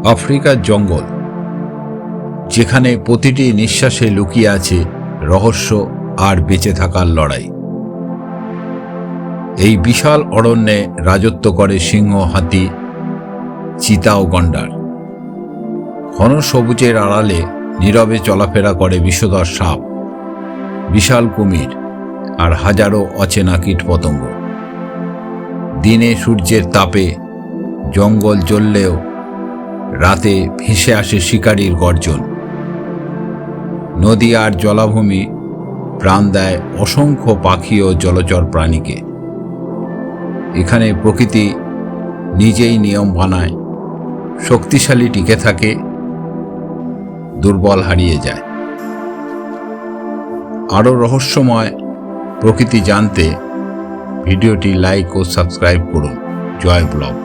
আফ্রিকার জঙ্গল, যেখানে প্রতিটি নিঃশ্বাসে লুকিয়ে আছে রহস্য আর বেঁচে থাকার লড়াই। এই বিশাল অরণ্যে রাজত্ব করে সিংহ, হাতি, চিতা ও গন্ডার। ঘন সবুজের আড়ালে নীরবে চলাফেরা করে বিষধর সাপ, বিশাল কুমির আর হাজারো অচেনা কীটপতঙ্গ। দিনে সূর্যের তাপে জঙ্গল জ্বললেও রাতে ভেসে আসে শিকারীর গর্জন। নদী আর জলাভূমি প্রাণ দেয় অসংখ্য পাখি ও জলচর প্রাণীকে। এখানে প্রকৃতি নিজেই নিয়ম বানায়, শক্তিশালী টিকে থাকে, দুর্বল হারিয়ে যায়। আরও রহস্যময় প্রকৃতি জানতে ভিডিওটি লাইক ও সাবস্ক্রাইব করুন। জয় ব্লগ।